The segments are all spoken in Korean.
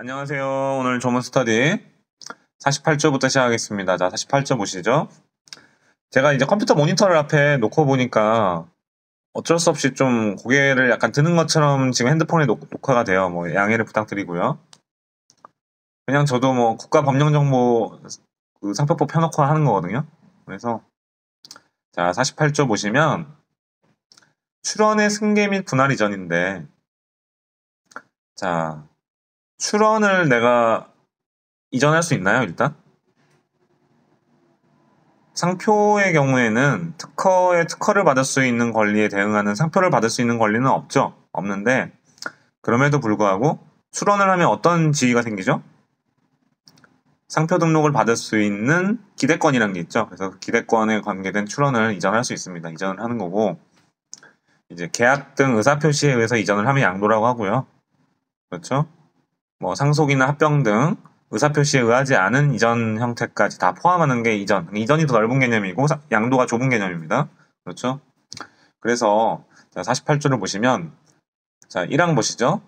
안녕하세요. 오늘 조문 스터디 48조부터 시작하겠습니다. 자, 48조 보시죠. 제가 이제 컴퓨터 모니터를 앞에 놓고 보니까 어쩔 수 없이 좀 고개를 약간 드는 것처럼 지금 핸드폰에 녹화가 돼요. 뭐 양해를 부탁드리고요. 그냥 저도 뭐 국가법령정보 그 상표법 펴놓고 하는 거거든요. 그래서 자, 48조 보시면 출원의 승계 및 분할 이전인데, 자, 출원을 내가 이전할 수 있나요, 일단? 상표의 경우에는 특허를 받을 수 있는 권리에 대응하는 상표를 받을 수 있는 권리는 없는데, 그럼에도 불구하고 출원을 하면 어떤 지위가 생기죠? 상표 등록을 받을 수 있는 기대권이라는 게 있죠. 그래서 그 기대권에 관계된 출원을 이전할 수 있습니다. 이전을 하는 거고, 이제 계약 등 의사표시에 의해서 이전을 하면 양도라고 하고요. 그렇죠? 뭐 상속이나 합병 등 의사표시에 의하지 않은 이전 형태까지 다 포함하는 게 이전. 이전이 더 넓은 개념이고 양도가 좁은 개념입니다. 그렇죠? 그래서 48조를 보시면 자, 1항 보시죠.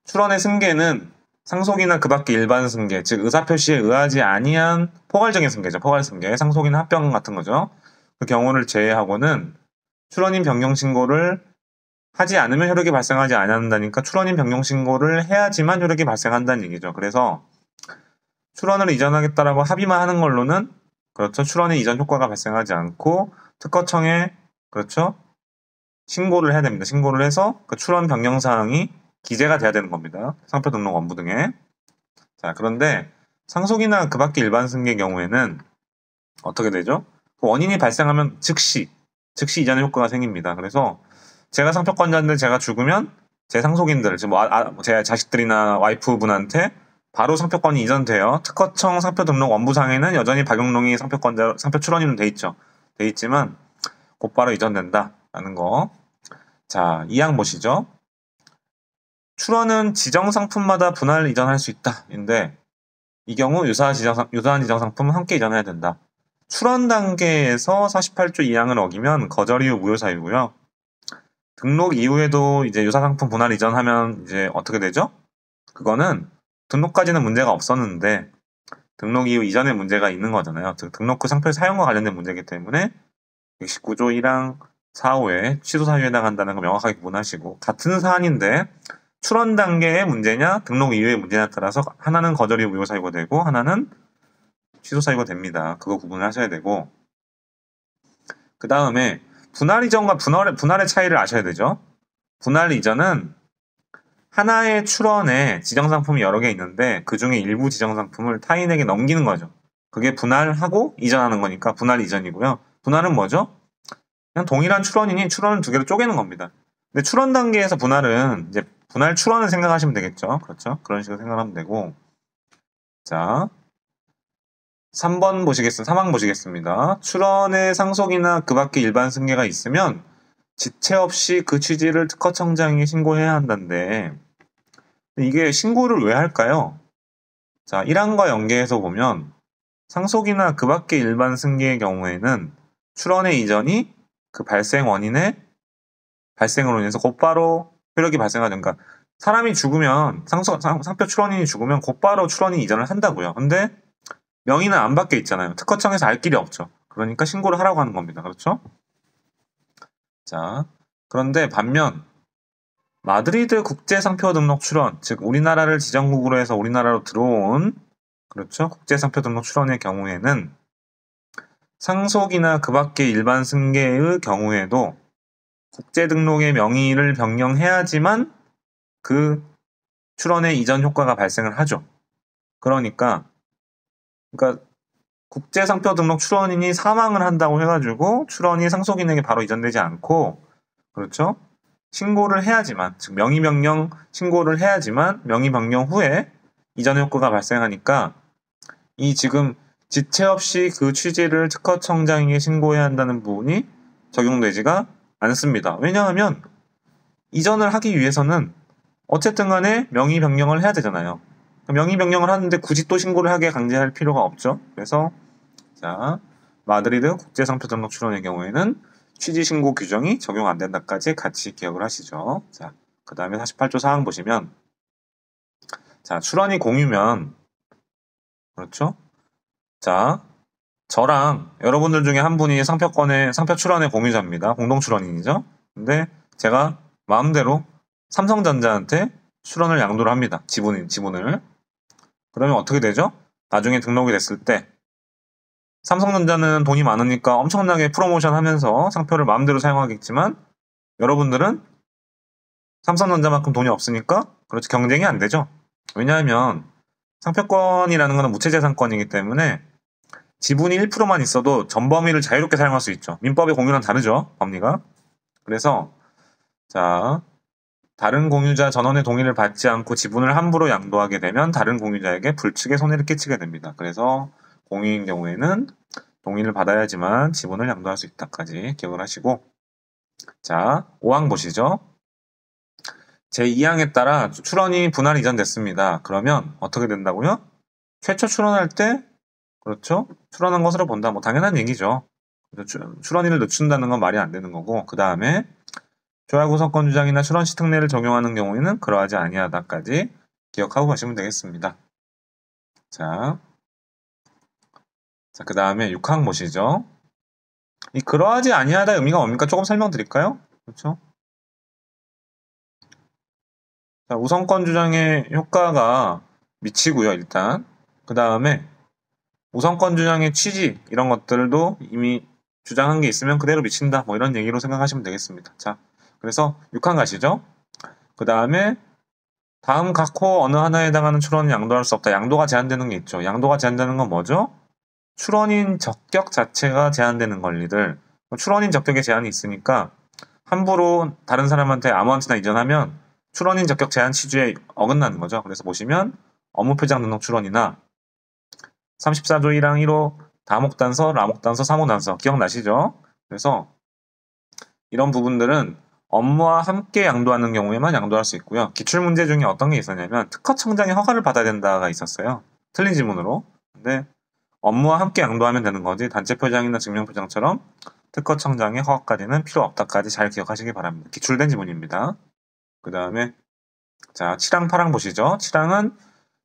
출원의 승계는 상속이나 그 밖의 일반 승계, 즉 의사표시에 의하지 아니한 포괄적인 승계죠. 포괄승계, 상속이나 합병 같은 거죠. 그 경우를 제외하고는 출원인 변경 신고를 하지 않으면 효력이 발생하지 않는다니까 출원인 변경 신고를 해야지만 효력이 발생한다는 얘기죠. 그래서 출원을 이전하겠다라고 합의만 하는 걸로는 그렇죠. 출원의 이전 효과가 발생하지 않고 특허청에 그렇죠. 신고를 해야 됩니다. 신고를 해서 그 출원 변경 사항이 기재가 돼야 되는 겁니다. 상표 등록 원부 등에. 자, 그런데 상속이나 그 밖의 일반 승계의 경우에는 어떻게 되죠? 그 원인이 발생하면 즉시 이전의 효과가 생깁니다. 그래서 제가 상표권자인데 제가 죽으면 제 상속인들, 제 자식들이나 와이프분한테 바로 상표권이 이전돼요. 특허청 상표 등록 원부상에는 여전히 박용롱이 상표 출원인은 돼 있죠. 돼 있지만 곧바로 이전된다라는 거. 자, 2항 보시죠. 출원은 지정 상품마다 분할 이전할 수 있다.인데 이 경우 유사한 지정 상품은 함께 이전해야 된다. 출원 단계에서 48조 2항을 어기면 거절 이후 무효 사유고요. 등록 이후에도 이제 유사 상품 분할 이전하면 이제 어떻게 되죠? 그거는 등록까지는 문제가 없었는데 등록 이후 이전에 문제가 있는 거잖아요. 즉 등록 후 상표 사용과 관련된 문제이기 때문에 119조 1항 4호에 취소 사유에 해당한다는 거 명확하게 구분하시고, 같은 사안인데 출원 단계의 문제냐 등록 이후의 문제냐에 따라서 하나는 거절 이후 무효 사유가 되고 하나는 취소 사유가 됩니다. 그거 구분을 하셔야 되고, 그 다음에 분할 이전과 분할의 차이를 아셔야 되죠. 분할 이전은 하나의 출원에 지정상품이 여러 개 있는데 그 중에 일부 지정상품을 타인에게 넘기는 거죠. 그게 분할하고 이전하는 거니까 분할 이전이고요. 분할은 뭐죠? 그냥 동일한 출원인이 출원을 두 개로 쪼개는 겁니다. 근데 출원 단계에서 분할은 이제 분할 출원을 생각하시면 되겠죠. 그렇죠? 그런 식으로 생각하면 되고. 자, 3항 보시겠습니다. 출원의 상속이나 그 밖의 일반 승계가 있으면 지체 없이 그 취지를 특허청장에게 신고해야 한다는데 이게 신고를 왜 할까요? 자, 1항과 연계해서 보면 상속이나 그 밖의 일반 승계의 경우에는 출원의 이전이 그 발생 원인의 발생으로 인해서 곧바로 효력이 발생하죠. 그러니까 사람이 죽으면 상표 출원인이 죽으면 곧바로 출원인 이전을 한다고요. 근데 명의는 안 밖에 있잖아요. 특허청에서 알 길이 없죠. 그러니까 신고를 하라고 하는 겁니다. 그렇죠? 자, 그런데 반면 마드리드 국제상표 등록 출원, 즉 우리나라를 지정국으로 해서 우리나라로 들어온 그렇죠? 국제상표 등록 출원의 경우에는 상속이나 그 밖의 일반 승계의 경우에도 국제 등록의 명의를 변경해야지만 그 출원의 이전 효과가 발생을 하죠. 그러니까 국제상표 등록 출원인이 사망을 한다고 해가지고 출원이 상속인에게 바로 이전되지 않고, 그렇죠? 신고를 해야지만, 즉 명의 변경 신고를 해야지만 명의 변경 후에 이전 효과가 발생하니까 이 지금 지체 없이 그 취지를 특허청장에게 신고해야 한다는 부분이 적용되지가 않습니다. 왜냐하면 이전을 하기 위해서는 어쨌든 간에 명의 변경을 해야 되잖아요. 명의 변경을 하는데 굳이 또 신고를 하게 강제할 필요가 없죠. 그래서 자, 마드리드 국제상표 등록 출원의 경우에는 취지 신고 규정이 적용 안 된다까지 같이 기억을 하시죠. 자, 그 다음에 48조 사항 보시면 자, 출원이 공유면, 그렇죠? 자, 저랑 여러분들 중에 한 분이 상표 출원의 공유자입니다. 공동 출원인이죠. 근데 제가 마음대로 삼성전자한테 출원을 양도를 합니다. 지분을. 그러면 어떻게 되죠? 나중에 등록이 됐을 때 삼성전자는 돈이 많으니까 엄청나게 프로모션 하면서 상표를 마음대로 사용하겠지만 여러분들은 삼성전자만큼 돈이 없으니까 그렇지 경쟁이 안 되죠. 왜냐하면 상표권이라는 것은 무채재산권이기 때문에 지분이 1%만 있어도 전 범위를 자유롭게 사용할 수 있죠. 민법의 공유랑 다르죠, 법리가. 그래서 자, 다른 공유자 전원의 동의를 받지 않고 지분을 함부로 양도하게 되면 다른 공유자에게 불측의 손해를 끼치게 됩니다. 그래서 공유인 경우에는 동의를 받아야지만 지분을 양도할 수 있다까지 기억을 하시고, 자, 5항 보시죠. 제2항에 따라 출원이 분할 이전됐습니다. 그러면 어떻게 된다고요? 최초 출원할 때, 그렇죠? 출원한 것으로 본다. 뭐 당연한 얘기죠. 출원일을 늦춘다는 건 말이 안 되는 거고, 그 다음에 조합구성권 주장이나 출원시 특례를 적용하는 경우에는 그러하지 아니하다까지 기억하고 가시면 되겠습니다. 자, 그 다음에 6항 보시죠. 이 그러하지 아니하다 의미가 뭡니까? 조금 설명드릴까요? 그렇죠? 자, 우선권 주장의 효과가 미치고요, 일단. 그 다음에 우선권 주장의 취지 이런 것들도 이미 주장한 게 있으면 그대로 미친다. 뭐 이런 얘기로 생각하시면 되겠습니다. 자, 그래서 6항 가시죠. 그 다음에 다음 각 호 어느 하나에 해당하는 출원은 양도할 수 없다. 양도가 제한되는 게 있죠. 양도가 제한되는 건 뭐죠? 출원인 적격 자체가 제한되는 권리들. 출원인 적격에 제한이 있으니까 함부로 다른 사람한테 아무한테나 이전하면 출원인 적격 제한 취지에 어긋나는 거죠. 그래서 보시면 업무표장 등록 출원이나 34조 1항 1호 다목단서, 라목단서, 사모단서 기억나시죠? 그래서 이런 부분들은 업무와 함께 양도하는 경우에만 양도할 수 있고요. 기출문제 중에 어떤 게 있었냐면 특허청장의 허가를 받아야 된다가 있었어요. 틀린 지문으로. 근데 업무와 함께 양도하면 되는 거지 단체표장이나 증명표장처럼 특허청장의 허가까지는 필요 없다까지 잘 기억하시기 바랍니다. 기출된 지문입니다. 그 다음에 자 7항 8항 보시죠. 7항은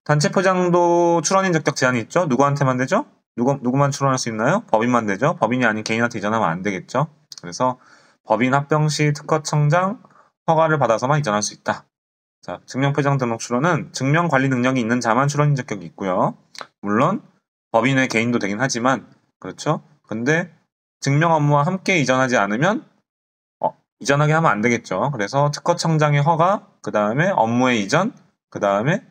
단체표장도 출원인 적격 제한이 있죠. 누구한테만 되죠? 누구만 출원할 수 있나요? 법인만 되죠. 법인이 아닌 개인한테 이전하면 안 되겠죠. 그래서 법인 합병 시 특허청장 허가를 받아서만 이전할 수 있다. 자, 증명표장 등록 출원은 증명 관리 능력이 있는 자만 출원인 적격이 있고요. 물론 법인의 개인도 되긴 하지만 그렇죠. 근데 증명 업무와 함께 이전하지 않으면 이전하게 하면 안 되겠죠. 그래서 특허청장의 허가, 그 다음에 업무의 이전, 그 다음에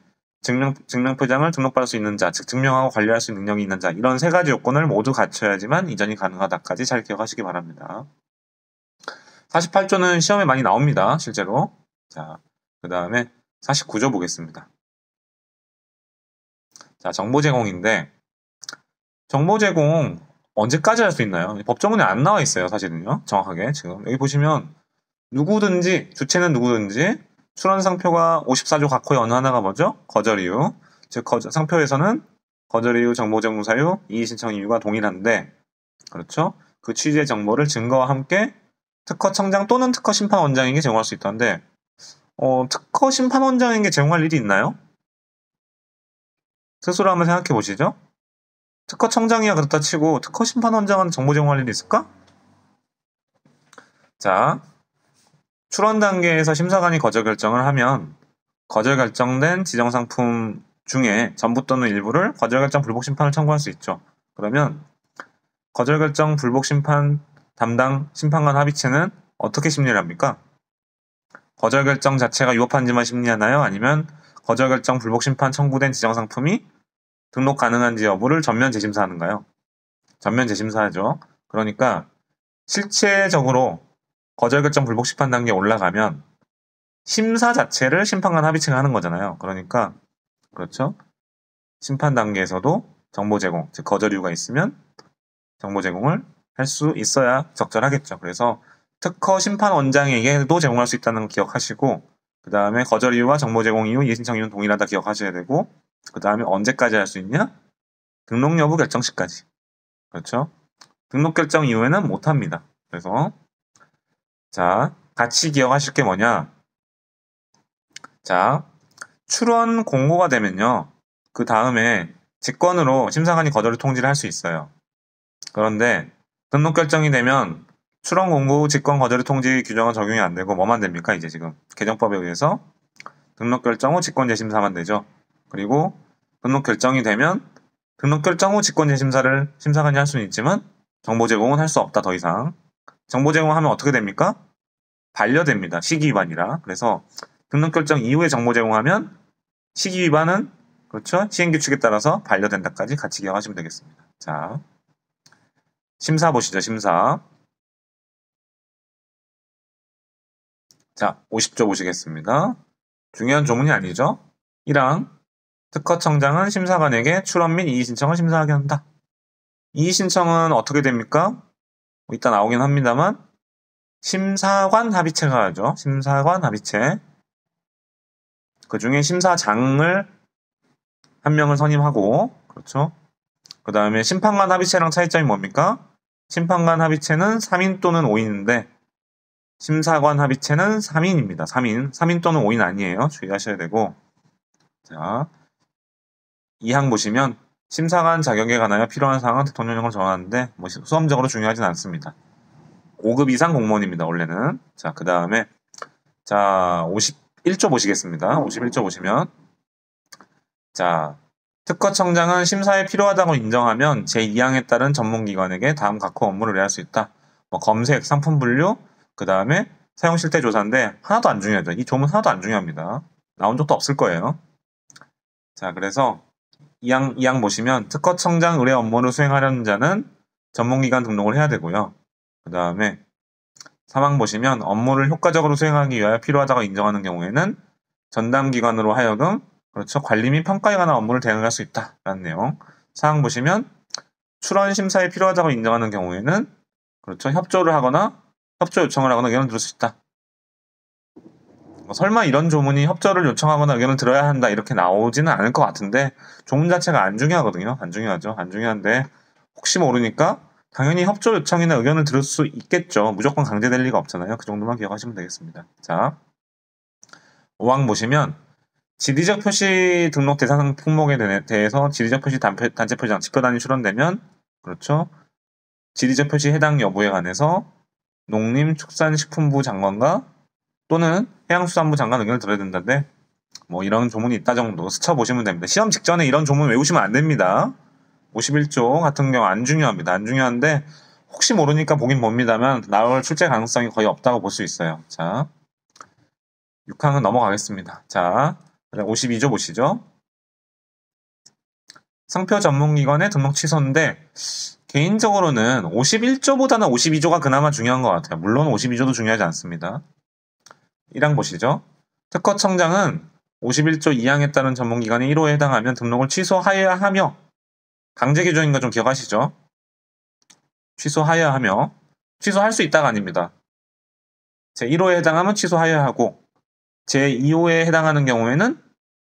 증명표장을 등록받을 수 있는 자, 즉 증명하고 관리할 수 있는 능력이 있는 자, 이런 세 가지 요건을 모두 갖춰야지만 이전이 가능하다까지 잘 기억하시기 바랍니다. 48조는 시험에 많이 나옵니다. 실제로. 자, 그 다음에 49조 보겠습니다. 자, 정보 제공인데 정보 제공 언제까지 할 수 있나요? 법조문에 안 나와 있어요. 사실은요. 정확하게 지금 여기 보시면 누구든지 주체는 누구든지 출원 상표가 54조 각 호의 어느 하나가 뭐죠? 거절 이유. 즉 상표에서는 거절 이유, 정보 제공 사유, 이의 신청 이유가 동일한데 그렇죠? 그 취지의 정보를 증거와 함께 특허청장 또는 특허심판원장에게 제공할 수 있다는데 특허심판원장에게 제공할 일이 있나요? 스스로 한번 생각해 보시죠. 특허청장이야 그렇다 치고 특허심판원장은 정보 제공할 일이 있을까? 자, 출원 단계에서 심사관이 거절 결정을 하면 거절 결정된 지정상품 중에 전부 또는 일부를 거절 결정 불복 심판을 청구할 수 있죠. 그러면 거절 결정 불복 심판 담당 심판관 합의체는 어떻게 심리를 합니까? 거절 결정 자체가 위법한지만 심리하나요? 아니면 거절 결정 불복 심판 청구된 지정상품이 등록 가능한지 여부를 전면 재심사하는가요? 전면 재심사하죠. 그러니까 실체적으로 거절 결정 불복 심판 단계에 올라가면 심사 자체를 심판관 합의체가 하는 거잖아요. 그러니까 그렇죠. 심판 단계에서도 정보 제공, 즉 거절 이유가 있으면 정보 제공을 할 수 있어야 적절하겠죠. 그래서 특허 심판원장에게도 제공할 수 있다는 거 기억하시고 그 다음에 거절 이유와 정보 제공 이유, 이의신청 이유는 동일하다 기억하셔야 되고 그 다음에 언제까지 할 수 있냐? 등록 여부 결정 시까지. 그렇죠? 등록 결정 이후에는 못합니다. 그래서 자, 같이 기억하실 게 뭐냐? 자, 출원 공고가 되면요. 그 다음에 직권으로 심사관이 거절을 통지를 할 수 있어요. 그런데 등록 결정이 되면 출원 공고 후 직권 거절의 통지 규정은 적용이 안 되고 뭐만 됩니까? 이제 지금 개정법에 의해서 등록 결정 후 직권 재심사만 되죠. 그리고 등록 결정이 되면 등록 결정 후 직권 재심사를 심사관이 할 수는 있지만 정보 제공은 할 수 없다. 더 이상. 정보 제공하면 어떻게 됩니까? 반려됩니다. 시기 위반이라. 그래서 등록 결정 이후에 정보 제공하면 시기 위반은 그렇죠? 시행규칙에 따라서 반려된다까지 같이 기억하시면 되겠습니다. 자, 심사 보시죠. 심사. 자, 50조 보시겠습니다. 중요한 조문이 아니죠. 1항 특허청장은 심사관에게 출원 및 이의 신청을 심사하게 한다. 이의 신청은 어떻게 됩니까? 이따 나오긴 합니다만 심사관 합의체가 하죠. 심사관 합의체. 그 중에 심사장을 한 명을 선임하고 그렇죠. 그 다음에 심판관 합의체랑 차이점이 뭡니까? 심판관 합의체는 3인 또는 5인인데 심사관 합의체는 3인입니다. 3인 또는 5인 아니에요. 주의하셔야 되고. 자, 2항 보시면 심사관 자격에 관하여 필요한 사항은 대통령령을 정하는데 뭐 수험적으로 중요하진 않습니다. 5급 이상 공무원입니다. 원래는. 자, 그 다음에 자 51조 보시겠습니다. 51조 보시면 자, 특허청장은 심사에 필요하다고 인정하면 제2항에 따른 전문기관에게 다음 각호 업무를 의뢰할 수 있다. 뭐 검색, 상품 분류, 그 다음에 사용 실태 조사인데 하나도 안 중요하죠. 이 조문 하나도 안 중요합니다. 나온 적도 없을 거예요. 자, 그래서 2항 보시면 특허청장 의뢰 업무를 수행하려는 자는 전문기관 등록을 해야 되고요. 그 다음에 3항 보시면 업무를 효과적으로 수행하기 위하여 필요하다고 인정하는 경우에는 전담기관으로 하여금 그렇죠. 관리 및 평가에 관한 업무를 대응할 수 있다라는 내용. 4항 보시면 출원 심사에 필요하다고 인정하는 경우에는 그렇죠. 협조를 하거나 협조 요청을 하거나 의견을 들을 수 있다. 설마 이런 조문이 협조를 요청하거나 의견을 들어야 한다 이렇게 나오지는 않을 것 같은데 조문 자체가 안 중요하거든요. 안 중요하죠. 안 중요한데 혹시 모르니까 당연히 협조 요청이나 의견을 들을 수 있겠죠. 무조건 강제될 리가 없잖아요. 그 정도만 기억하시면 되겠습니다. 자, 5항 보시면 지리적 표시 등록 대상 품목에 대해서 지리적 표시 단체 표장, 지표 단위 출원되면 그렇죠. 지리적 표시 해당 여부에 관해서 농림축산식품부 장관과 또는 해양수산부 장관 의견을 들어야 된다는데 뭐 이런 조문이 있다 정도 스쳐보시면 됩니다. 시험 직전에 이런 조문 외우시면 안 됩니다. 51조 같은 경우 안 중요합니다. 안 중요한데 혹시 모르니까 보긴 봅니다만 나올 출제 가능성이 거의 없다고 볼 수 있어요. 자, 6항은 넘어가겠습니다. 자, 52조 보시죠. 상표 전문기관의 등록 취소인데 개인적으로는 51조보다는 52조가 그나마 중요한 것 같아요. 물론 52조도 중요하지 않습니다. 1항 보시죠. 특허청장은 51조 2항에 따른 전문기관이 1호에 해당하면 등록을 취소하여야 하며 강제 규정인 거 좀 기억하시죠? 취소하여야 하며 취소할 수 있다가 아닙니다. 제1호에 해당하면 취소하여야 하고 제2호에 해당하는 경우에는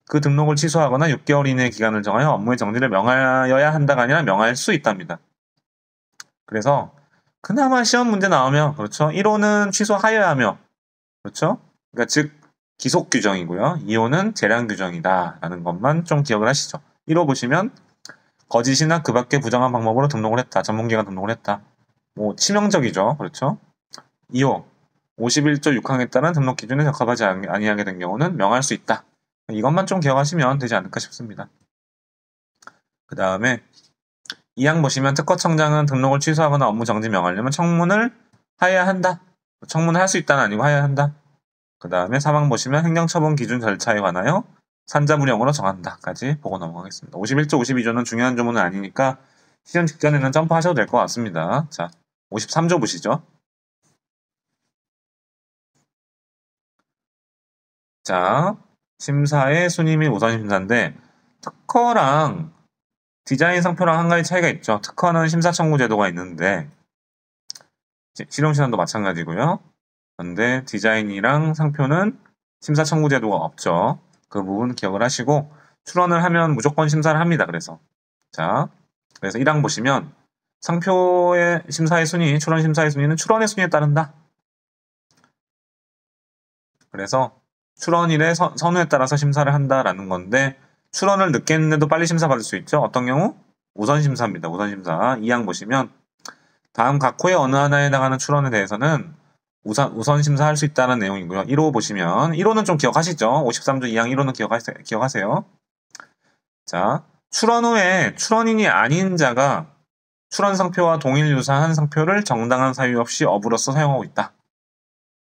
그 등록을 취소하거나 6개월 이내의 기간을 정하여 업무의 정지를 명하여야 한다가 아니라 명할 수 있답니다. 그래서 그나마 시험 문제 나오면 그렇죠. 1호는 취소하여야 하며 그렇죠. 그러니까 즉 기속 규정이고요. 2호는 재량 규정이다 라는 것만 좀 기억을 하시죠. 1호 보시면 거짓이나 그 밖의 부정한 방법으로 등록을 했다. 전문기관 등록을 했다. 뭐 치명적이죠. 그렇죠. 2호 51조 6항에 따른 등록 기준에 적합하지 아니하게 된 경우는 명할 수 있다. 이것만 좀 기억하시면 되지 않을까 싶습니다. 그 다음에 2항 보시면 특허청장은 등록을 취소하거나 업무 정지 명하려면 청문을 하여야 한다. 청문을 할 수 있다는 아니고 하여야 한다. 그 다음에 3항 보시면 행정처분 기준 절차에 관하여 산자부령으로 정한다까지 보고 넘어가겠습니다. 51조, 52조는 중요한 조문은 아니니까 시험 직전에는 점프하셔도 될 것 같습니다. 자, 53조 보시죠. 자, 심사의 순위 및 우선 심사인데 특허랑 디자인 상표랑 한 가지 차이가 있죠. 특허는 심사 청구 제도가 있는데 실용 시험도 마찬가지고요. 그런데 디자인이랑 상표는 심사 청구 제도가 없죠. 그 부분 기억을 하시고 출원을 하면 무조건 심사를 합니다. 그래서 1항 보시면 상표의 심사의 순위, 출원 심사의 순위는 출원의 순위에 따른다. 그래서 출원일의 선호에 따라서 심사를 한다라는 건데 출원을 늦게 했는데도 빨리 심사받을 수 있죠. 어떤 경우? 우선심사입니다. 우선심사. 2항 보시면 다음 각 호의 어느 하나에 해당하는 출원에 대해서는 우선 심사할 수 있다는 내용이고요. 1호 보시면 1호는 좀 기억하시죠? 53조 2항 1호는 기억하세요. 자, 출원 후에 출원인이 아닌 자가 출원 상표와 동일 유사한 상표를 정당한 사유 없이 업으로서 사용하고 있다.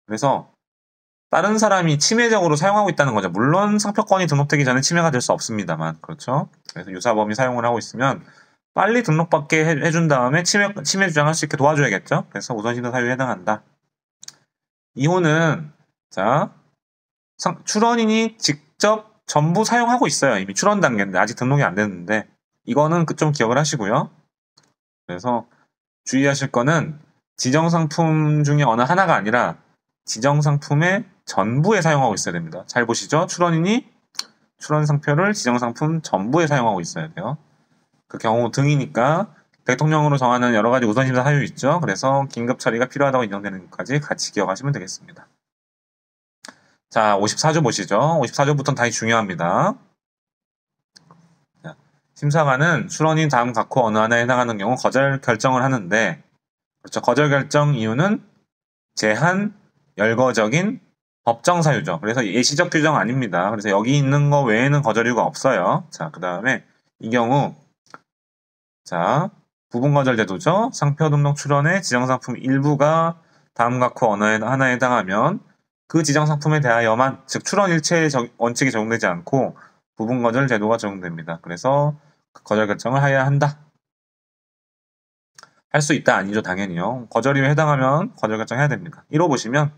그래서 다른 사람이 침해적으로 사용하고 있다는 거죠. 물론 상표권이 등록되기 전에 침해가 될 수 없습니다만, 그렇죠? 그래서 유사범이 사용을 하고 있으면 빨리 등록받게 해준 다음에 침해 주장할 수 있게 도와줘야겠죠? 그래서 우선심사 사유에 해당한다. 2호는 자, 출원인이 직접 전부 사용하고 있어요. 이미 출원 단계인데 아직 등록이 안 됐는데 이거는 좀 기억을 하시고요. 그래서 주의하실 거는 지정상품 중에 어느 하나가 아니라 지정상품의 전부에 사용하고 있어야 됩니다. 잘 보시죠. 출원인이 출원상표를 지정상품 전부에 사용하고 있어야 돼요. 그 경우 등이니까 대통령으로 정하는 여러 가지 우선심사 사유 있죠. 그래서 긴급 처리가 필요하다고 인정되는 것까지 같이 기억하시면 되겠습니다. 자, 54조 보시죠. 54조부터는 다시 중요합니다. 자, 심사관은 출원인 다음 각 호 어느 하나에 해당하는 경우 거절 결정을 하는데, 그렇죠. 거절 결정 이유는 제한, 열거적인 법정 사유죠. 그래서 예시적 규정 아닙니다. 그래서 여기 있는 거 외에는 거절 이유가 없어요. 자, 그 다음에 이 경우 자, 부분 거절 제도죠. 상표 등록 출원의 지정상품 일부가 다음 각 호 어느 하나에 해당하면 그 지정상품에 대하여만, 즉 출원 일체의 원칙이 적용되지 않고 부분 거절 제도가 적용됩니다. 그래서 거절 결정을 해야 한다. 할 수 있다 아니죠, 당연히요. 거절 이유에 해당하면 거절 결정해야 됩니다. 1호 보시면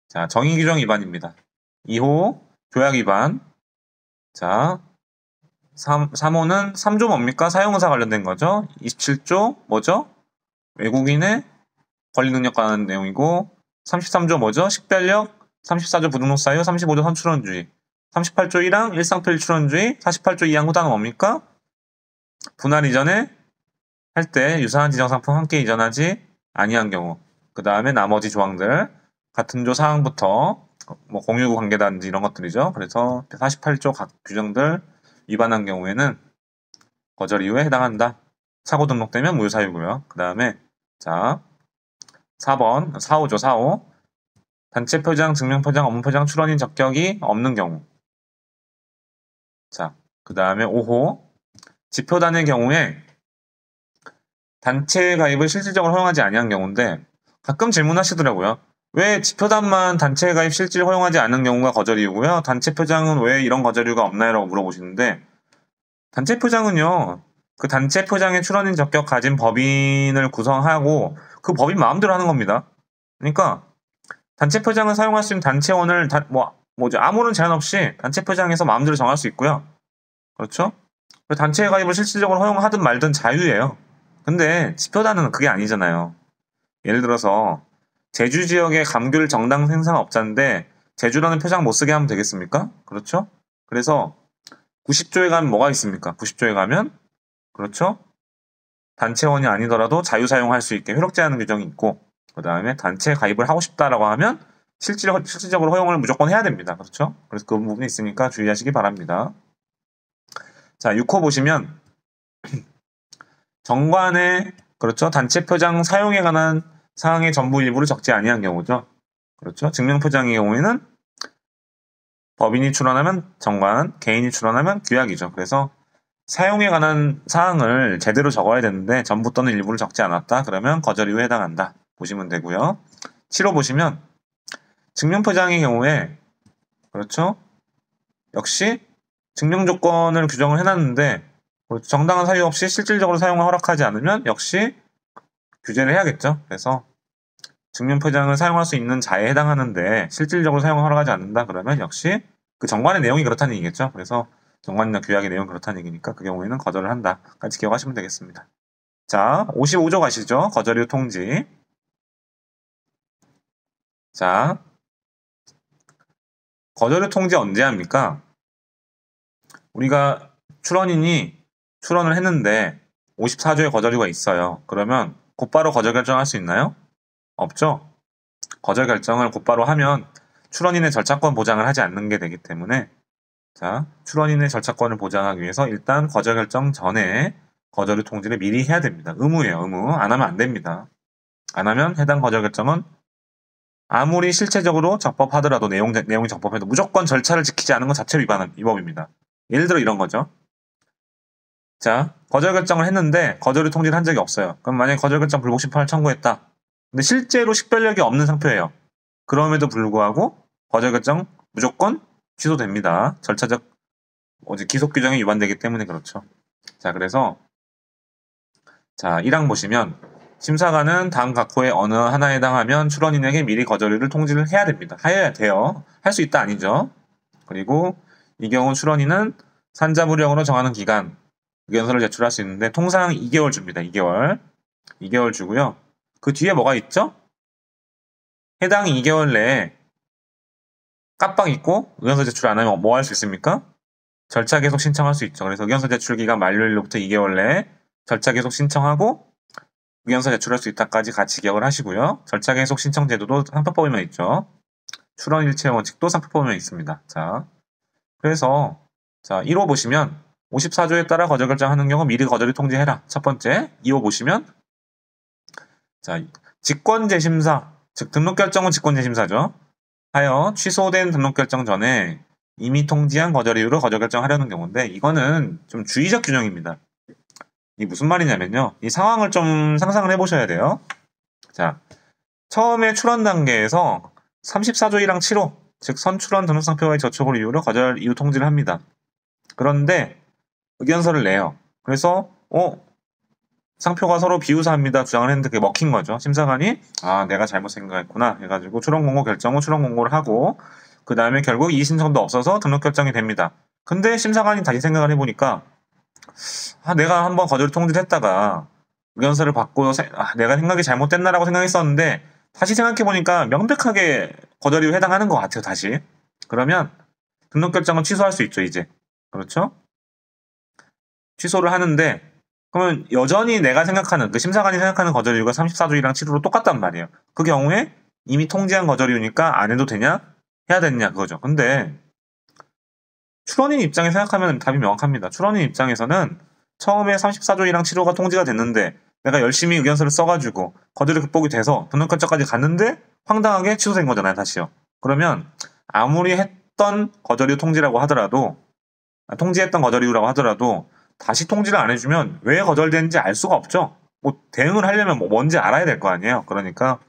자, 정의 규정 위반입니다. 2호 조약 위반. 자, 3호는 3조 뭡니까? 사용의사 관련된 거죠. 27조 뭐죠? 외국인의 권리 능력 관한 내용이고, 33조 뭐죠? 식별력, 34조 부등록 사유, 35조 선출원주의, 38조 1항 일상표 일출원주의, 48조 2항 후단은 뭡니까? 분할 이전에 할 때 유사한 지정상품 함께 이전하지 아니한 경우. 그 다음에 나머지 조항들 같은 조 사항부터 뭐 공유 관계단지 이런 것들이죠. 그래서 48조 각 규정들 위반한 경우에는 거절 이유에 해당한다. 사고 등록되면 무효사유고요. 그 다음에 자 4번 4호죠. 4호 단체 표장, 증명 표장, 업무 표장 출원인 적격이 없는 경우. 자, 그 다음에 5호 지표단의 경우에 단체 가입을 실질적으로 허용하지 아니한 경우인데 가끔 질문하시더라고요. 왜 지표단만 단체 가입 실질 허용하지 않은 경우가 거절 이유고요. 단체 표장은 왜 이런 거절 이유가 없나요? 라고 물어보시는데 단체 표장은요. 그 단체 표장의 출원인 적격 가진 법인을 구성하고 그 법인 마음대로 하는 겁니다. 그러니까 단체 표장을 사용할 수 있는 단체원을 아무런 제한 없이 단체 표장에서 마음대로 정할 수 있고요. 그렇죠? 단체 가입을 실질적으로 허용하든 말든 자유예요. 근데 지표단은 그게 아니잖아요. 예를 들어서 제주 지역의 감귤 정당 생산업자인데 제주라는 표장 못 쓰게 하면 되겠습니까? 그렇죠? 그래서 90조에 가면 뭐가 있습니까? 90조에 가면 그렇죠? 단체원이 아니더라도 자유 사용할 수 있게 효력 제한 규정이 있고, 그 다음에 단체 가입을 하고 싶다라고 하면 실질적으로 허용을 무조건 해야 됩니다. 그렇죠? 그래서 그 부분이 있으니까 주의하시기 바랍니다. 자, 6호 보시면 정관의 그렇죠? 단체 표장 사용에 관한 사항의 전부 일부를 적지 아니한 경우죠. 그렇죠? 증명 표장의 경우에는 법인이 출원하면 정관, 개인이 출원하면 규약이죠. 그래서 사용에 관한 사항을 제대로 적어야 되는데 전부 또는 일부를 적지 않았다. 그러면 거절 이유에 해당한다. 보시면 되고요. 7호 보시면 증명 표장의 경우에 그렇죠? 역시 증명 조건을 규정을 해놨는데 정당한 사유 없이 실질적으로 사용을 허락하지 않으면 역시 규제를 해야겠죠. 그래서 증명 표장을 사용할 수 있는 자에 해당하는데 실질적으로 사용을 허락하지 않는다. 그러면 역시 그 정관의 내용이 그렇다는 얘기겠죠. 그래서 정관이나 규약의 내용이 그렇다는 얘기니까 그 경우에는 거절을 한다. 같이 기억하시면 되겠습니다. 자, 55조 가시죠. 거절 이유 통지. 자, 거절 이유 통지 언제 합니까? 우리가 출원인이 출원을 했는데 54조에 거절 이유가 있어요. 그러면 곧바로 거절 결정할 수 있나요? 없죠. 거절 결정을 곧바로 하면 출원인의 절차권 보장을 하지 않는 게 되기 때문에 자, 출원인의 절차권을 보장하기 위해서 일단 거절 결정 전에 거절의 통지를 미리 해야 됩니다. 의무예요, 의무. 안 하면 안 됩니다. 안 하면 해당 거절 결정은 아무리 실체적으로 적법하더라도 내용이 적법해도 무조건 절차를 지키지 않은 것 자체로 위법입니다. 예를 들어 이런 거죠. 자, 거절 결정을 했는데 거절의 통지를 한 적이 없어요. 그럼 만약에 거절 결정 불복 심판을 청구했다. 근데 실제로 식별력이 없는 상표예요. 그럼에도 불구하고 거절 결정 무조건 취소됩니다. 절차적 기속 규정에 위반되기 때문에 그렇죠. 자, 그래서 자, 1항 보시면 심사관은 다음 각호의 어느 하나에 해당하면 출원인에게 미리 거절을 통지를 해야 됩니다. 해야 돼요. 할 수 있다 아니죠. 그리고 이 경우 출원인은 산자부령으로 정하는 기간 의견서를 제출할 수 있는데 통상 2개월 줍니다. 2개월 주고요. 그 뒤에 뭐가 있죠? 해당 2개월 내에 깜빡 잊고 의견서 제출 안 하면 뭐 할 수 있습니까? 절차 계속 신청할 수 있죠. 그래서 의견서 제출 기간 만료일로부터 2개월 내에 절차 계속 신청하고 의견서 제출할 수 있다까지 같이 기억을 하시고요. 절차 계속 신청 제도도 상표법에만 있죠. 출원 일체 원칙도 상표법에만 있습니다. 자, 그래서 자 1호 보시면 54조에 따라 거절 결정하는 경우 미리 거절이 통지해라. 첫 번째. 2호 보시면 자 직권재심사 즉 등록결정은 직권재심사죠. 하여 취소된 등록결정 전에 이미 통지한 거절 이유로 거절 결정하려는 경우인데 이거는 좀 주의적 규정입니다. 이게 무슨 말이냐면요. 이 상황을 좀 상상을 해보셔야 돼요. 자, 처음에 출원 단계에서 34조 1항 7호 즉 선출원 등록상표와의 저촉을 이유로 거절 이유 통지를 합니다. 그런데 의견서를 내요. 그래서 상표가 서로 비유사합니다 주장을 했는데 그게 먹힌 거죠. 심사관이 내가 잘못 생각했구나 해가지고 출원 공고 결정 후 출원 공고를 하고 그 다음에 결국 이의 신청도 없어서 등록 결정이 됩니다. 근데 심사관이 다시 생각을 해보니까 내가 한번 거절 통지를 했다가 의견서를 받고 내가 생각이 잘못됐나라고 생각했었는데 다시 생각해보니까 명백하게 거절 이유 해당하는 것 같아요. 다시 그러면 등록 결정은 취소할 수 있죠. 이제 그렇죠? 취소를 하는데 그러면 여전히 내가 생각하는 그 심사관이 생각하는 거절 이유가 34조 1항 7호로 똑같단 말이에요. 그 경우에 이미 통지한 거절 이유니까 안 해도 되냐? 해야 되느냐 그거죠. 근데 출원인 입장에 생각하면 답이 명확합니다. 출원인 입장에서는 처음에 34조 1항 7호가 통지가 됐는데 내가 열심히 의견서를 써가지고 거절이 극복이 돼서 등록결정까지 갔는데 황당하게 취소된 거잖아요. 다시요. 그러면 아무리 했던 거절 이유 통지라고 하더라도 통지했던 거절 이유라고 하더라도 다시 통지를 안 해주면 왜 거절되는지 알 수가 없죠. 뭐 대응을 하려면 뭔지 알아야 될 거 아니에요. 그러니까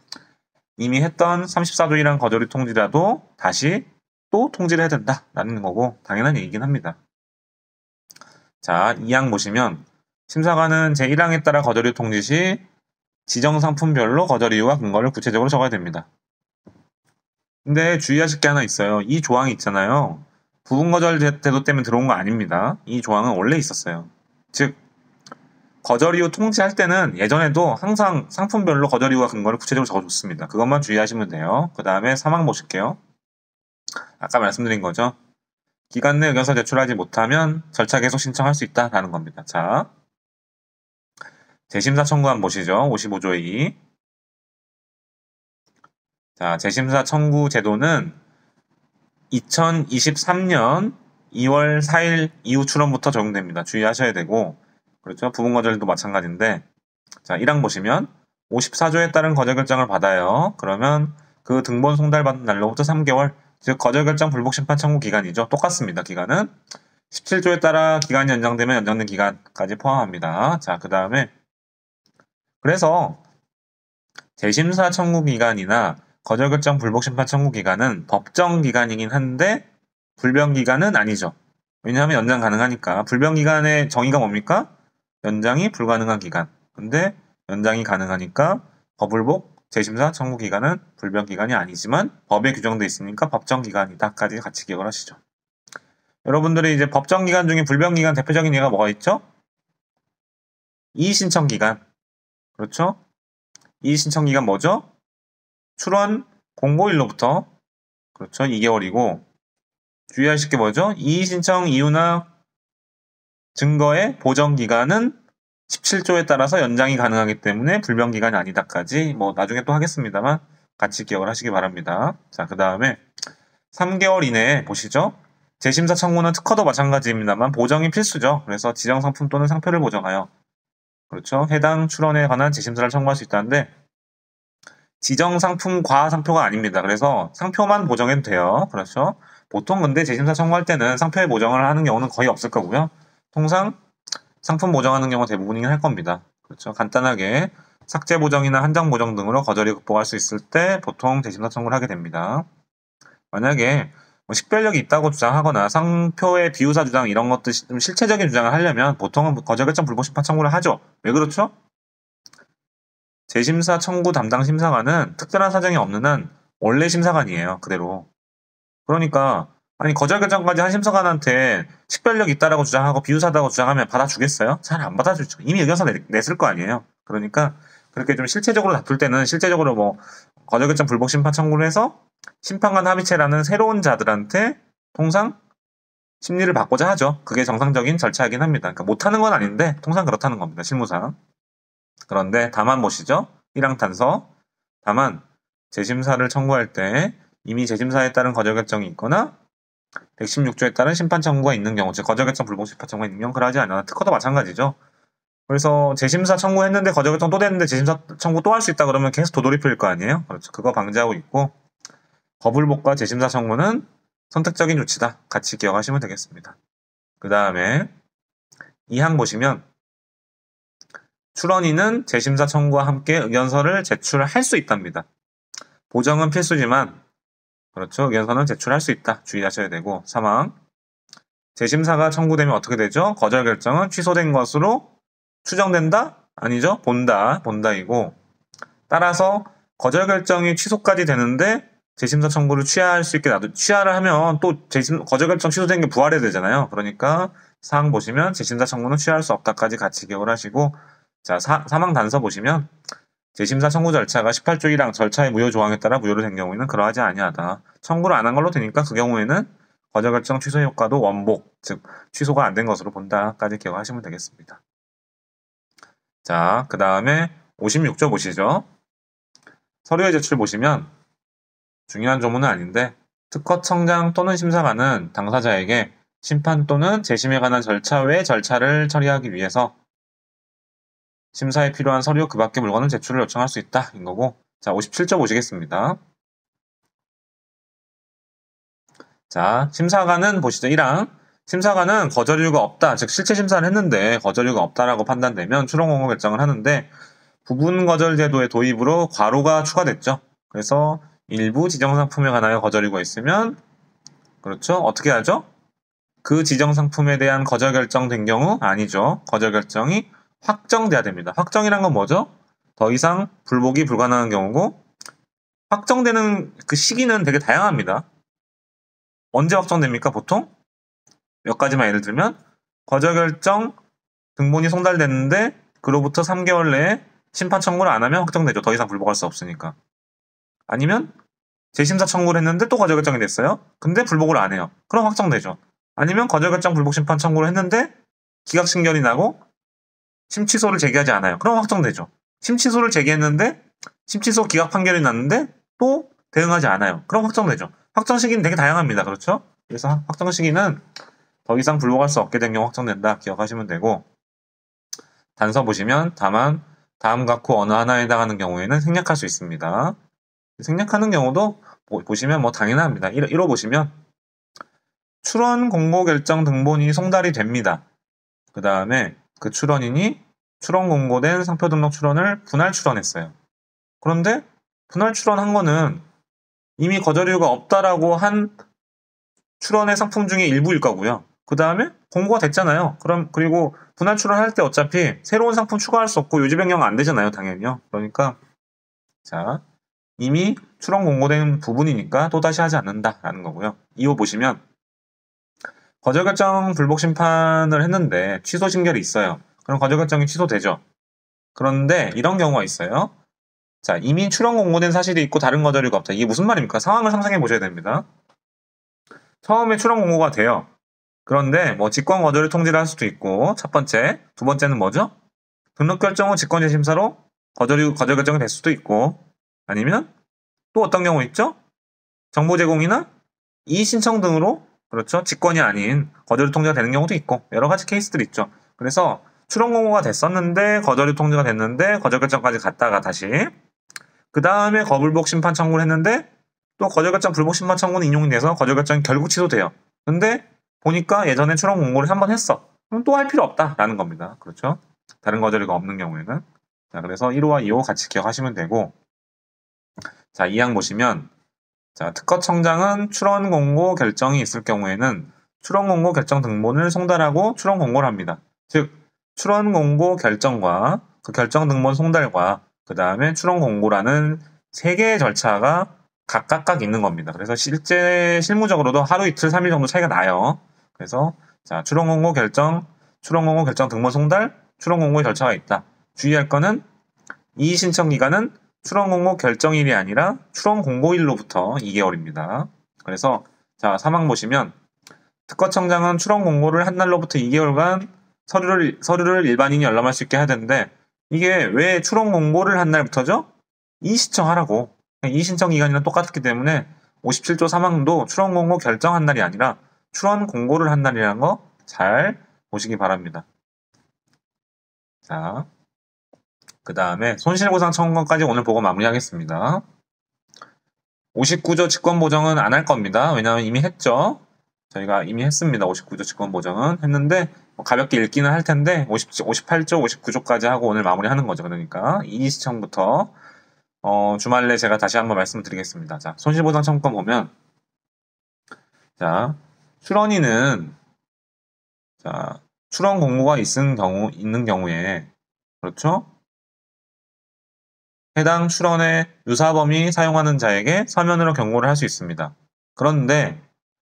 이미 했던 34조 1항 거절 이유 통지라도 다시 또 통지를 해야 된다라는 거고 당연한 얘기긴 합니다. 자, 2항 보시면 심사관은 제1항에 따라 거절 이유 통지 시 지정 상품별로 거절 이유와 근거를 구체적으로 적어야 됩니다. 근데 주의하실 게 하나 있어요. 이 조항이 있잖아요. 부분 거절 제도 때문에 들어온 거 아닙니다. 이 조항은 원래 있었어요. 즉 거절 이유 통지할 때는 예전에도 항상 상품별로 거절 이유와 근거를 구체적으로 적어줬습니다. 그것만 주의하시면 돼요. 그 다음에 3항 보실게요. 아까 말씀드린 거죠. 기간 내 의견서 제출하지 못하면 절차 계속 신청할 수 있다라는 겁니다. 자, 재심사 청구안 보시죠. 55조의 2. 자, 재심사 청구 제도는 2023년 2월 4일 이후 출원부터 적용됩니다. 주의하셔야 되고 그렇죠. 부분 거절도 마찬가지인데 자, 1항 보시면 54조에 따른 거절 결정을 받아요. 그러면 그 등본 송달받은 날로부터 3개월 즉 거절 결정 불복 심판 청구 기간이죠. 똑같습니다. 기간은 17조에 따라 기간이 연장되면 연장된 기간까지 포함합니다. 자, 그 다음에 그래서 재심사 청구 기간이나 거절 결정 불복 심판 청구 기간은 법정 기간이긴 한데 불변 기간은 아니죠. 왜냐하면 연장 가능하니까. 불변 기간의 정의가 뭡니까? 연장이 불가능한 기간. 근데 연장이 가능하니까 거불복 재심사 청구 기간은 불변 기간이 아니지만 법에 규정돼 있으니까 법정 기간이다까지 같이 기억을 하시죠. 여러분들이 이제 법정 기간 중에 불변 기간 대표적인 예가 뭐가 있죠? 이의 신청 기간. 그렇죠? 이의 신청 기간 뭐죠? 출원 공고일로부터 그렇죠? 2개월이고 주의하실 게 뭐죠? 이의 신청 이유나 증거의 보정 기간은 17조에 따라서 연장이 가능하기 때문에 불변 기간이 아니다까지 뭐 나중에 또 하겠습니다만 같이 기억을 하시기 바랍니다. 자, 그 다음에 3개월 이내에 보시죠. 재심사 청구는 특허도 마찬가지입니다만 보정이 필수죠. 그래서 지정 상품 또는 상표를 보정하여 그렇죠. 해당 출원에 관한 재심사를 청구할 수 있다는데 지정 상품과 상표가 아닙니다. 그래서 상표만 보정해도 돼요. 그렇죠. 보통 근데 재심사 청구할 때는 상표에 보정을 하는 경우는 거의 없을 거고요. 통상 상품 보정하는 경우가 대부분이긴 할 겁니다. 그렇죠. 간단하게 삭제 보정이나 한정 보정 등으로 거절이 극복할 수 있을 때 보통 재심사 청구를 하게 됩니다. 만약에 뭐 식별력이 있다고 주장하거나 상표의 비유사 주장 이런 것들 좀 실체적인 주장을 하려면 보통은 거절 결정 불복 심판 청구를 하죠. 왜 그렇죠? 재심사 청구 담당 심사관은 특별한 사정이 없는 한 원래 심사관이에요. 그대로. 그러니까 아니 거절 결정까지 한 심사관한테 식별력 있다라고 주장하고 비유사다고 주장하면 받아주겠어요? 잘 안 받아주죠. 이미 의견서 냈을 거 아니에요. 그러니까 그렇게 좀 실체적으로 다툴 때는 실제적으로 뭐 거절 결정 불복 심판 청구를 해서 심판관 합의체라는 새로운 자들한테 통상 심리를 받고자 하죠. 그게 정상적인 절차이긴 합니다. 그러니까 못하는 건 아닌데 통상 그렇다는 겁니다. 실무상. 그런데 다만 보시죠. 1항 단서. 다만 재심사를 청구할 때 이미 재심사에 따른 거절 결정이 있거나 116조에 따른 심판 청구가 있는 경우, 즉 거절 결정 불복 심판 청구가 있는 경우 그러하지 않아. 특허도 마찬가지죠. 그래서 재심사 청구했는데 거절 결정 또 됐는데 재심사 청구 또 할 수 있다 그러면 계속 도돌이표일 거 아니에요. 그렇죠. 그거 방지하고 있고 거불복과 재심사 청구는 선택적인 조치다. 같이 기억하시면 되겠습니다. 그 다음에 2항 보시면 출원인은 재심사 청구와 함께 의견서를 제출할 수 있답니다. 보정은 필수지만 그렇죠. 의견서는 제출할 수 있다. 주의하셔야 되고 3항 재심사가 청구되면 어떻게 되죠? 거절 결정은 취소된 것으로 추정된다? 아니죠. 본다이고 따라서 거절 결정이 취소까지 되는데 재심사 청구를 취하할 수 있게 취하를 하면 또 거절 결정 취소된 게 부활해야 되잖아요. 그러니까 사항 보시면 재심사 청구는 취하할 수 없다까지 같이 기억을 하시고 자, 사망 단서 보시면 재심사 청구 절차가 18조 1항 절차의 무효 조항에 따라 무효로 된 경우에는 그러하지 아니하다. 청구를 안 한 걸로 되니까 그 경우에는 거절 결정 취소 효과도 원복, 즉 취소가 안 된 것으로 본다까지 기억하시면 되겠습니다. 자, 그 다음에 56조 보시죠. 서류의 제출 보시면 중요한 조문은 아닌데 특허청장 또는 심사관은 당사자에게 심판 또는 재심에 관한 절차 외 절차를 처리하기 위해서 심사에 필요한 서류 그 밖의 물건을 제출을 요청할 수 있다. 인 거고 자 57조 보시겠습니다. 자 심사관은 보시죠. 1항 심사관은 거절 이유가 없다. 즉 실체 심사를 했는데 거절 이유가 없다라고 판단되면 출원 공고 결정을 하는데 부분 거절 제도의 도입으로 과로가 추가됐죠. 그래서 일부 지정 상품에 관하여 거절 이유가 있으면 그렇죠. 어떻게 하죠? 그 지정 상품에 대한 거절 결정된 경우 아니죠. 거절 결정이 확정돼야 됩니다. 확정이란 건 뭐죠? 더 이상 불복이 불가능한 경우고 확정되는 그 시기는 되게 다양합니다. 언제 확정됩니까? 보통? 몇 가지만 예를 들면 거절 결정 등본이 송달됐는데 그로부터 3개월 내에 심판 청구를 안 하면 확정되죠. 더 이상 불복할 수 없으니까. 아니면 재심사 청구를 했는데 또 거절 결정이 됐어요. 근데 불복을 안 해요. 그럼 확정되죠. 아니면 거절 결정 불복 심판 청구를 했는데 기각 신결이 나고 심취소를 제기하지 않아요. 그럼 확정되죠. 심취소를 제기했는데 심취소 기각 판결이 났는데 또 대응하지 않아요. 그럼 확정되죠. 확정 시기는 되게 다양합니다. 그렇죠? 그래서 확정 시기는 더 이상 불복할 수 없게 된 경우 확정된다. 기억하시면 되고 단서 보시면 다만 다음 각호 어느 하나에 해당하는 경우에는 생략할 수 있습니다. 생략하는 경우도 보시면 뭐 당연합니다. 1호 보시면 출원 공고 결정 등본이 송달이 됩니다. 그 다음에 그 출원인이 출원 공고된 상표 등록 출원을 분할 출원했어요. 그런데 분할 출원한 거는 이미 거절 이유가 없다라고 한 출원의 상품 중에 일부일 거고요. 그 다음에 공고가 됐잖아요. 그리고 분할 출원할 때 어차피 새로운 상품 추가할 수 없고 요지 변경 안 되잖아요. 당연히요. 그러니까 자 이미 출원 공고된 부분이니까 또다시 하지 않는다라는 거고요. 2호 보시면 거절 결정 불복 심판을 했는데 취소 신결이 있어요. 그럼 거절 결정이 취소되죠. 그런데 이런 경우가 있어요. 자, 이미 출원 공고된 사실이 있고 다른 거절 이유가 없다. 이게 무슨 말입니까? 상황을 상상해 보셔야 됩니다. 처음에 출원 공고가 돼요. 그런데 뭐 직권 거절을 통지를 할 수도 있고 첫 번째, 두 번째는 뭐죠? 등록 결정 후 직권 재심사로 거절 결정이 될 수도 있고 아니면 또 어떤 경우 있죠? 정보 제공이나 이의 신청 등으로 그렇죠. 직권이 아닌 거절유 통지가 되는 경우도 있고 여러 가지 케이스들이 있죠. 그래서 출원 공고가 됐었는데 거절유 통지가 됐는데 거절 결정까지 갔다가 다시 그 다음에 거불복 심판 청구를 했는데 또 거절 결정 불복 심판 청구는 인용이 돼서 거절 결정이 결국 취소돼요. 근데 보니까 예전에 출원 공고를 한 번 했어. 그럼 또 할 필요 없다라는 겁니다. 그렇죠? 다른 거절유가 없는 경우에는. 자, 그래서 1호와 2호 같이 기억하시면 되고 자, 2항 보시면 자, 특허청장은 출원 공고 결정이 있을 경우에는 출원 공고 결정 등본을 송달하고 출원 공고를 합니다. 즉, 출원 공고 결정과 그 결정 등본 송달과 그 다음에 출원 공고라는 세 개의 절차가 각각 있는 겁니다. 그래서 실무적으로도 하루 이틀 3일 정도 차이가 나요. 그래서 자, 출원 공고 결정 등본 송달, 출원 공고의 절차가 있다. 주의할 거는 이의 신청 기간은 출원 공고 결정일이 아니라 출원 공고일로부터 2개월입니다. 그래서 자, 3항 보시면 특허청장은 출원 공고를 한 날로부터 2개월간 서류를 일반인이 열람할 수 있게 해야 되는데 이게 왜 출원 공고를 한 날부터죠? 이의 신청하라고. 이의 신청 기간이랑 똑같기 때문에 57조 3항도 출원 공고 결정한 날이 아니라 출원 공고를 한 날이라는 거 잘 보시기 바랍니다. 자, 그 다음에 손실보상 청구권까지 오늘 보고 마무리하겠습니다. 59조 직권보정은 안 할 겁니다. 왜냐하면 이미 했죠. 저희가 이미 했습니다. 59조 직권보정은 했는데 가볍게 읽기는 할 텐데 58조, 59조까지 하고 오늘 마무리하는 거죠. 그러니까 이의시청부터 주말 내 제가 다시 한번 말씀을 드리겠습니다. 자, 손실보상 청구권 보면 자, 출원인은 자, 출원 공고가 있는 경우에 그렇죠? 해당 출원의 유사범이 사용하는 자에게 서면으로 경고를 할 수 있습니다. 그런데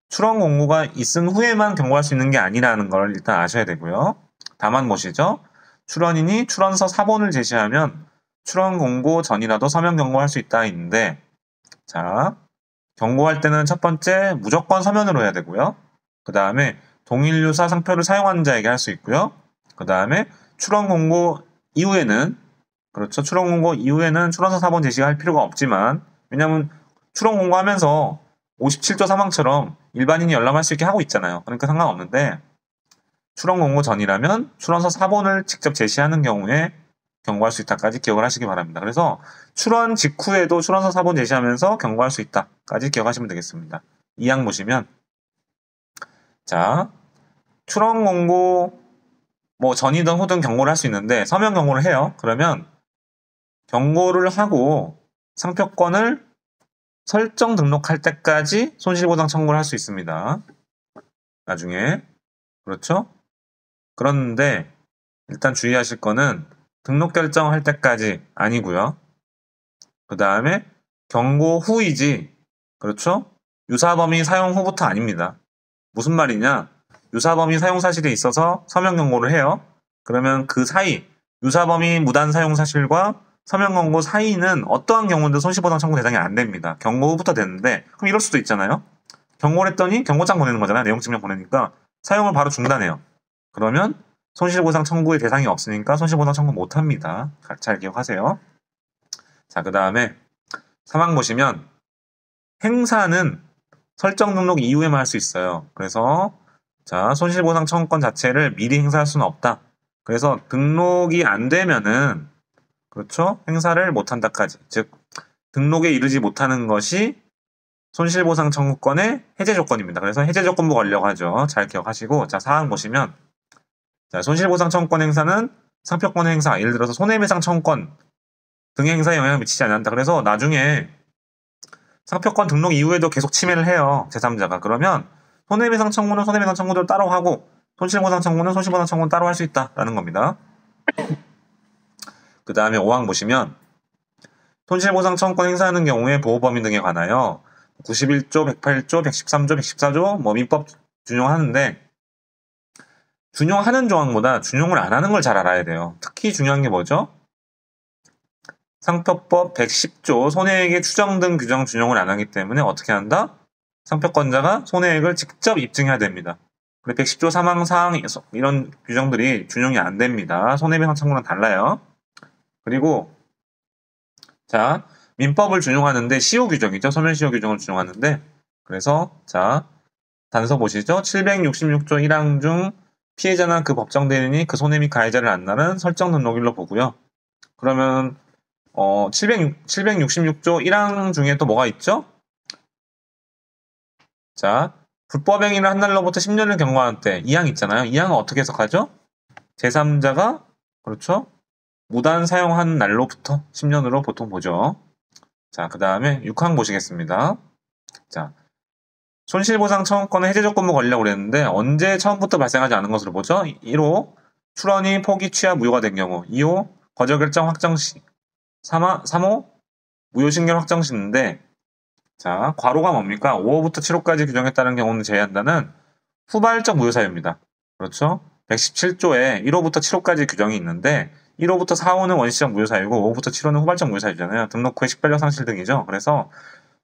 출원 공고가 있은 후에만 경고할 수 있는 게 아니라는 걸 일단 아셔야 되고요. 다만 보시죠. 출원인이 출원서 사본을 제시하면 출원 공고 전이라도 서면 경고할 수 있다 있는데 자, 경고할 때는 첫 번째 무조건 서면으로 해야 되고요. 그 다음에 동일 유사 상표를 사용하는 자에게 할 수 있고요. 그 다음에 출원 공고 이후에는 그렇죠. 출원 공고 이후에는 출원서 사본 제시가 할 필요가 없지만 왜냐하면 출원 공고하면서 57조 3항처럼 일반인이 열람할 수 있게 하고 있잖아요. 그러니까 상관없는데 출원 공고 전이라면 출원서 사본을 직접 제시하는 경우에 경고할 수 있다까지 기억을 하시기 바랍니다. 그래서 출원 직후에도 출원서 사본 제시하면서 경고할 수 있다까지 기억하시면 되겠습니다. 2항 보시면 자, 출원 공고 뭐 전이든 후든 경고를 할 수 있는데 서면 경고를 해요. 그러면 경고를 하고 상표권을 설정 등록할 때까지 손실보상 청구를 할 수 있습니다. 나중에 그렇죠? 그런데 일단 주의하실 거는 등록 결정할 때까지 아니고요. 그 다음에 경고 후이지 그렇죠? 유사범위 사용 후부터 아닙니다. 무슨 말이냐? 유사범위 사용 사실에 있어서 서면 경고를 해요. 그러면 그 사이 유사범위 무단 사용 사실과 서면 경고 사이는 어떠한 경우든 손실보상 청구 대상이 안 됩니다. 경고 후부터 됐는데 그럼 이럴 수도 있잖아요. 경고를 했더니 경고장 보내는 거잖아요. 내용 증명 보내니까 사용을 바로 중단해요. 그러면 손실보상 청구의 대상이 없으니까 손실보상 청구 못합니다. 잘 기억하세요. 자, 그 다음에 3항 보시면 행사는 설정 등록 이후에만 할 수 있어요. 그래서 자, 손실보상 청구권 자체를 미리 행사할 수는 없다. 그래서 등록이 안 되면은 그렇죠? 행사를 못한다까지. 즉 등록에 이르지 못하는 것이 손실보상 청구권의 해제 조건입니다. 그래서 해제 조건부 걸려고 하죠. 잘 기억하시고 자, 4항 보시면 자, 손실보상 청구권 행사는 상표권 행사, 예를 들어서 손해배상 청구권 등의 행사에 영향을 미치지 않는다. 그래서 나중에 상표권 등록 이후에도 계속 침해를 해요. 제3자가. 그러면 손해배상 청구는 손해배상 청구대로 따로 하고 손실보상 청구는 손실보상 청구는 따로 할 수 있다라는 겁니다. 그 다음에 5항 보시면 손실보상 청구권 행사하는 경우에 보호범위 등에 관하여 91조, 108조, 113조, 114조 뭐 민법 준용하는데 준용하는 조항보다 준용을 안 하는 걸 잘 알아야 돼요. 특히 중요한 게 뭐죠? 상표법 110조 손해액의 추정 등 규정 준용을 안 하기 때문에 어떻게 한다? 상표권자가 손해액을 직접 입증해야 됩니다. 110조 3항, 4항 이런 규정들이 준용이 안 됩니다. 손해배상 청구랑 달라요. 그리고 자, 민법을 준용하는데 시효 규정이죠. 소멸 시효 규정을 준용하는데 그래서 자 단서 보시죠. 766조 1항 중 피해자나 그 법정 대리인이 그 손해 및 가해자를 안나는 설정 등록일로 보고요. 그러면 766조 1항 중에 또 뭐가 있죠? 자, 불법행위를 한 날로부터 10년을 경과한 때 2항 있잖아요. 2항은 어떻게 해석하죠? 제3자가 그렇죠? 무단 사용한 날로부터 10년으로 보통 보죠. 자, 그 다음에 6항 보시겠습니다. 자, 손실보상 처분권은 해제조건부 걸리려고 그랬는데 언제 처음부터 발생하지 않은 것으로 보죠? 1호 출원이 포기, 취하, 무효가 된 경우 2호 거절결정 확정시 3호 무효신결 확정시인데 자 괄호가 뭡니까? 5호부터 7호까지 규정에 따른 경우는 제외한다는 후발적 무효사유입니다. 그렇죠? 117조에 1호부터 7호까지 규정이 있는데 1호부터 4호는 원시적 무효사유고 5호부터 7호는 후발적 무효사유잖아요. 등록 후에 식별력 상실 등이죠. 그래서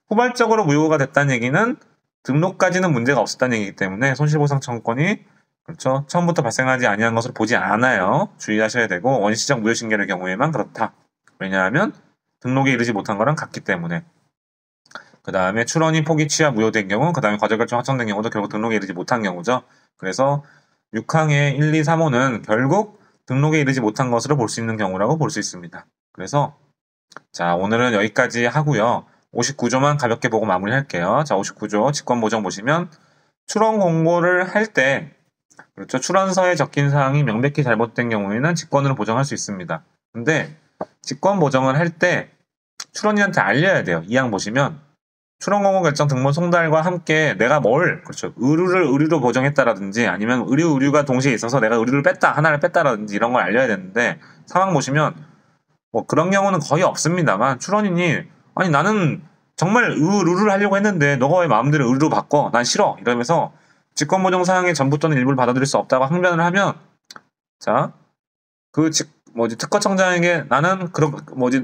후발적으로 무효가 됐다는 얘기는 등록까지는 문제가 없었다는 얘기이기 때문에 손실보상 청구권이 그렇죠. 처음부터 발생하지 아니한 것으로 보지 않아요. 주의하셔야 되고 원시적 무효신결의 경우에만 그렇다. 왜냐하면 등록에 이르지 못한 거랑 같기 때문에. 그 다음에 출원이 포기, 취하, 무효된 경우, 그 다음에 거절결정 확정된 경우도 결국 등록에 이르지 못한 경우죠. 그래서 6항의 1, 2, 3호는 결국 등록에 이르지 못한 것으로 볼 수 있는 경우라고 볼 수 있습니다. 그래서 자 오늘은 여기까지 하고요. 59조만 가볍게 보고 마무리할게요. 자 59조 직권보정 보시면 출원 공고를 할 때 그렇죠. 출원서에 적힌 사항이 명백히 잘못된 경우에는 직권으로 보정할 수 있습니다. 근데 직권 보정을 할 때 출원인한테 알려야 돼요. 2항 보시면 출원공고 결정 등본 송달과 함께 내가 그렇죠. 의류로 보정했다라든지 아니면 의류가 동시에 있어서 내가 의류를 하나를 뺐다라든지 이런 걸 알려야 되는데 상황 보시면 뭐 그런 경우는 거의 없습니다만 출원인이 아니 나는 정말 의류를 하려고 했는데 너가 왜 마음대로 의류로 바꿔? 난 싫어. 이러면서 직권보정 사항의 전부 또는 일부를 받아들일 수 없다고 항변을 하면 자 특허청장에게 나는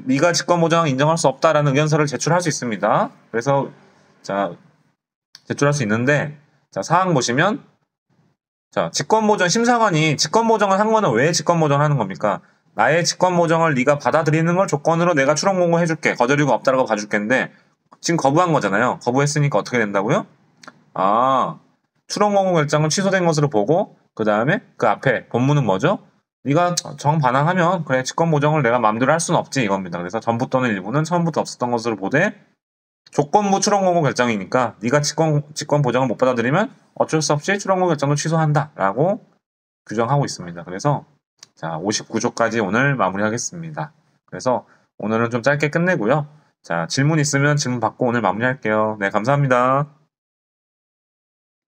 네가 직권보정 인정할 수 없다라는 의견서를 제출할 수 있습니다. 그래서 자 제출할 수 있는데 자 사항 보시면 자 직권보정 심사관이 직권보정을 한 거는 왜 직권보정을 하는 겁니까? 나의 직권보정을 네가 받아들이는 걸 조건으로 내가 출원 공고해줄게. 거절이가 없다라고 봐줄게인데 지금 거부한 거잖아요. 거부했으니까 어떻게 된다고요? 출원 공고 결정은 취소된 것으로 보고 그 다음에 그 앞에 본문은 뭐죠? 네가 정반항하면 그래 직권보정을 내가 마음대로 할 수는 없지 이겁니다. 그래서 전부 또는 일부는 처음부터 없었던 것으로 보되 조건부 출원공고 결정이니까 네가 직권보정을 못 받아들이면 어쩔 수 없이 출원공고 결정을 취소한다 라고 규정하고 있습니다. 그래서 자 59조까지 오늘 마무리하겠습니다. 그래서 오늘은 좀 짧게 끝내고요. 자 질문 있으면 질문 받고 오늘 마무리할게요. 네 감사합니다.